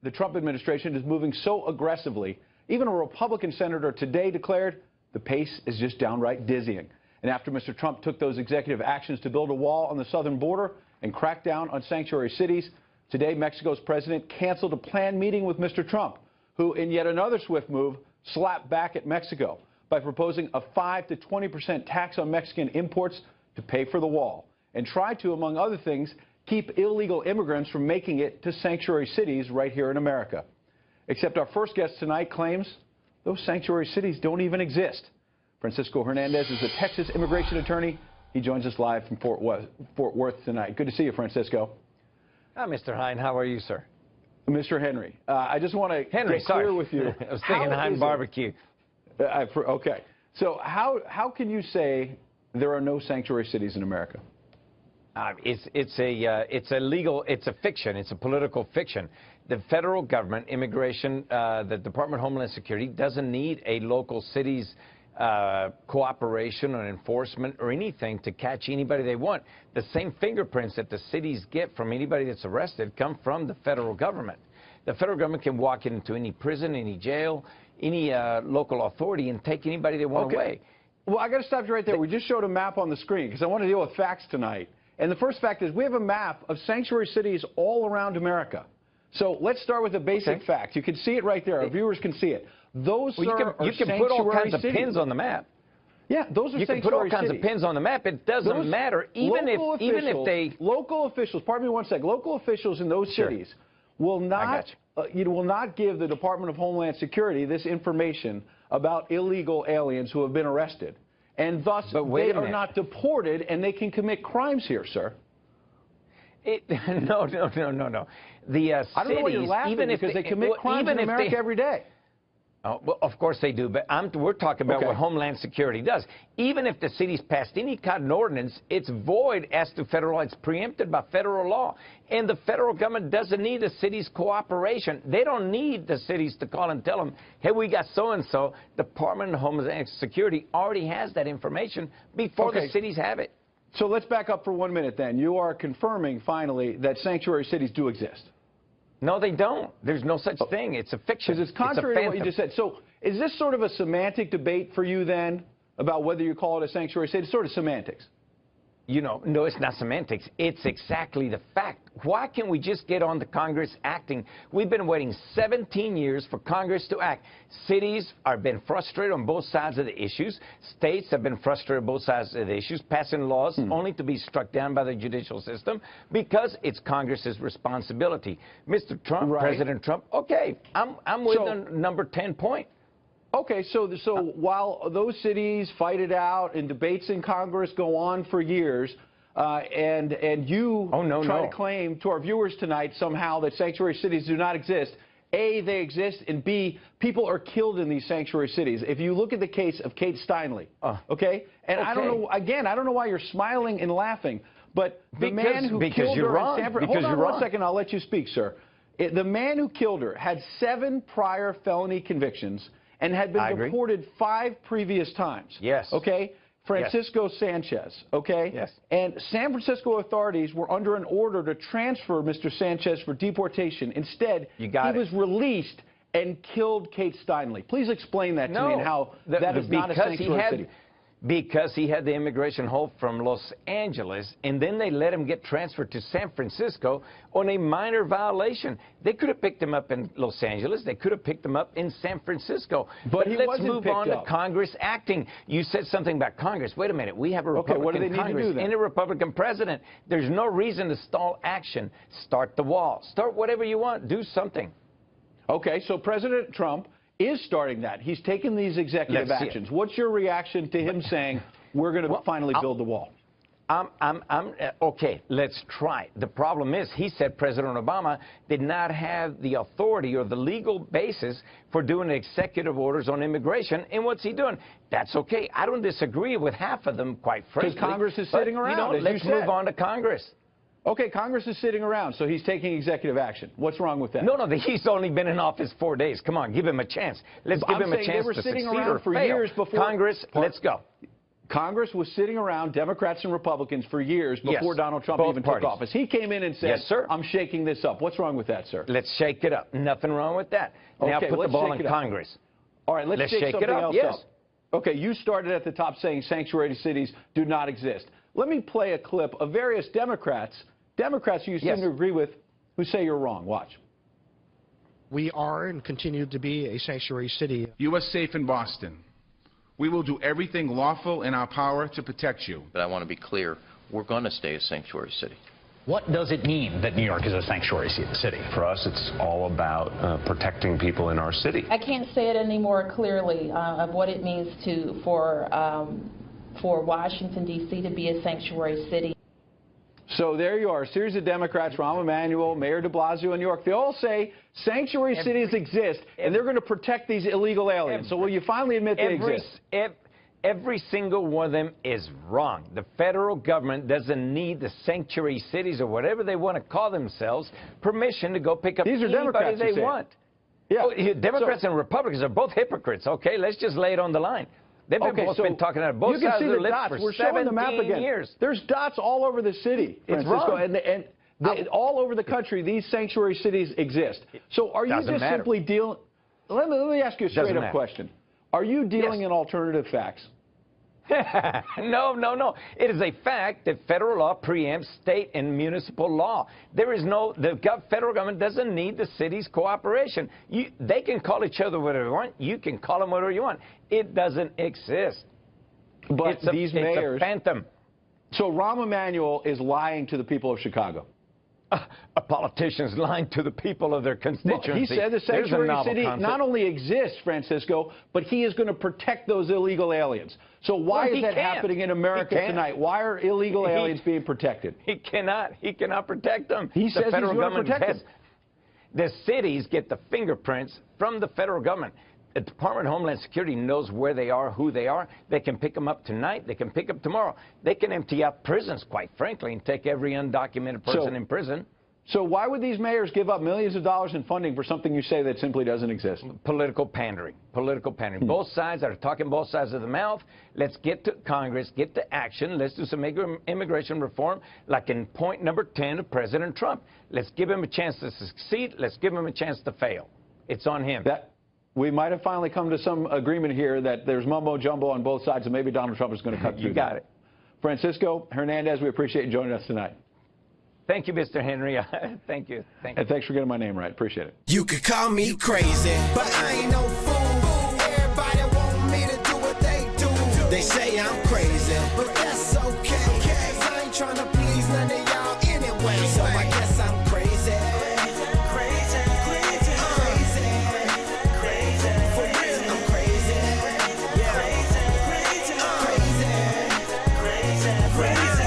The Trump administration is moving so aggressively, even a Republican senator today declared the pace is just downright dizzying. And after Mr. Trump took those executive actions to build a wall on the southern border and crack down on sanctuary cities, today Mexico's president canceled a planned meeting with Mr. Trump, who, in yet another swift move, slapped back at Mexico by proposing a 5 to 20% tax on Mexican imports to pay for the wall, and tried to, among other things, keep illegal immigrants from making it to sanctuary cities right here in America. Except our first guest tonight claims those sanctuary cities don't even exist. Francisco Hernandez is a Texas immigration attorney. He joins us live from Fort Worth tonight. Good to see you, Francisco. Mr. Hine, how are you, sir? Mr. Henry, I just want to get clear with you. I was thinking Hine barbecue. Okay. So how can you say there are no sanctuary cities in America? It's a fiction. It's a political fiction. The federal government, immigration, the Department of Homeland Security doesn't need a local city's cooperation or enforcement or anything to catch anybody they want. The same fingerprints that the cities get from anybody that's arrested come from the federal government. The federal government can walk into any prison, any jail, any local authority and take anybody they want away. Well, I got to stop you right there. We just showed a map on the screen because I want to deal with facts tonight. And the first fact is we have a map of sanctuary cities all around America. So let's start with the basic fact. You can see it right there. Our viewers can see it. Those you can put all kinds of pins on the map. Yeah, those are sanctuary cities. You can put all kinds of pins on the map. It doesn't matter. Even if they... Local officials, pardon me one sec, local officials in those cities will not... you will not give the Department of Homeland Security this information about illegal aliens who have been arrested. And thus, they are not deported, and they can commit crimes here, sir. No. The I don't know why you're laughing, because they commit crimes in America every day. Oh, well, of course they do, but we're talking about what Homeland Security does. Even if the city's passed any kind of ordinance, it's void as to federal law. It's preempted by federal law. And the federal government doesn't need the city's cooperation. They don't need the cities to call and tell them, hey, we got so-and-so. Department of Homeland Security already has that information before the cities have it. So let's back up for 1 minute then. You are confirming, finally, that sanctuary cities do exist. No, they don't. There's no such thing. It's a fiction. Because it's contrary to what you just said. So is this sort of a semantic debate for you then about whether you call it a sanctuary city? It's sort of semantics. You know, no, it's not semantics. It's exactly the fact. Why can't we just get on to Congress acting? We've been waiting 17 years for Congress to act. Cities have been frustrated on both sides of the issues. States have been frustrated on both sides of the issues, passing laws only to be struck down by the judicial system because it's Congress's responsibility. Mr. Trump, President Trump, okay, I'm with the number 10 point. Okay, so while those cities fight it out and debates in Congress go on for years, and you try to claim to our viewers tonight somehow that sanctuary cities do not exist, A, they exist, and B, people are killed in these sanctuary cities. If you look at the case of Kate Steinle, I don't know, again, I don't know why you're smiling and laughing, but the man who killed her in San Francisco, hold on 1 second, I'll let you speak, sir. The man who killed her had 7 prior felony convictions and had been deported 5 previous times. Yes. Okay? Francisco Sanchez. Okay? Yes. And San Francisco authorities were under an order to transfer Mr. Sanchez for deportation. Instead, he was released and killed Kate Steinle. Please explain that to me and how that is not a sanctuary city. Because he had the immigration hold from Los Angeles, and then they let him get transferred to San Francisco on a minor violation. They could have picked him up in Los Angeles. They could have picked him up in San Francisco. But let's move on to Congress acting. You said something about Congress. Wait a minute. We have a Republican Congress and a Republican president. There's no reason to stall action. Start the wall. Start whatever you want. Do something. Okay, so President Trump is starting that. He's taken these executive actions. What's your reaction to him saying, we're going to finally build the wall? Okay, let's try. The problem is, he said President Obama did not have the authority or the legal basis for doing executive orders on immigration. And what's he doing? That's okay. I don't disagree with half of them, quite frankly. Because Congress is sitting around, you know, let's move on to Congress. Okay, Congress is sitting around, so he's taking executive action. What's wrong with that? No, he's only been in office 4 days. Come on, give him a chance. Let's give him a chance to succeed or fail. Years before Congress, let's go. Congress was sitting around, Democrats and Republicans, for years before Donald Trump even took office. He came in and said, yes, sir, I'm shaking this up. What's wrong with that, sir? Let's shake it up. Nothing wrong with that. Now put the ball in Congress. All right, let's shake something else up. Okay, you started at the top saying sanctuary cities do not exist. Let me play a clip of various Democrats you seem to agree with, who say you're wrong. Watch. We are and continue to be a sanctuary city. You are safe in Boston. We will do everything lawful in our power to protect you. But I want to be clear, we're going to stay a sanctuary city. What does it mean that New York is a sanctuary city? For us, it's all about protecting people in our city. I can't say it any more clearly of what it means for Washington, D.C. to be a sanctuary city. So there you are, a series of Democrats, Rahm Emanuel, Mayor de Blasio in New York. They all say sanctuary cities exist, and they're going to protect these illegal aliens. So will you finally admit they exist? Every single one of them is wrong. The federal government doesn't need the sanctuary cities or whatever they want to call themselves permission to go pick up anybody they want. Yeah. Democrats and Republicans are both hypocrites. Okay, let's just lay it on the line. They've both been talking out of both sides of their lips for 17 years. There's dots all over the city, Francisco, and all over the country, these sanctuary cities exist. So are you just simply dealing... Let me ask you a straight-up question. Are you dealing in alternative facts? No. It is a fact that federal law preempts state and municipal law. The federal government doesn't need the city's cooperation. They can call each other whatever they want. You can call them whatever you want. It doesn't exist. But these mayors... It's a phantom. So Rahm Emanuel is lying to the people of Chicago. A politician's lying to the people of their constituency. Well, he said the sanctuary city not only exists, Francisco, but he is going to protect those illegal aliens. So why is that happening in America tonight? Why are illegal aliens being protected? He cannot protect them. He says he's going to protect them. The cities get the fingerprints from the federal government. The Department of Homeland Security knows where they are, who they are. They can pick them up tonight. They can pick up tomorrow. They can empty out prisons, quite frankly, and take every undocumented person in prison. So why would these mayors give up millions of dollars in funding for something you say that simply doesn't exist? Political pandering. Political pandering. Both sides are talking both sides of the mouth. Let's get to Congress, get to action. Let's do some immigration reform, like in point number 10 of President Trump. Let's give him a chance to succeed. Let's give him a chance to fail. It's on him. We might have finally come to some agreement here that there's mumbo-jumbo on both sides, and maybe Donald Trump is going to cut through. You got it. Francisco Hernandez, we appreciate you joining us tonight. Thank you, Mr. Henry. Thank you. And thanks for getting my name right. Appreciate it. You could call me crazy, but I ain't no fool. Everybody want me to do what they do. They say I'm crazy.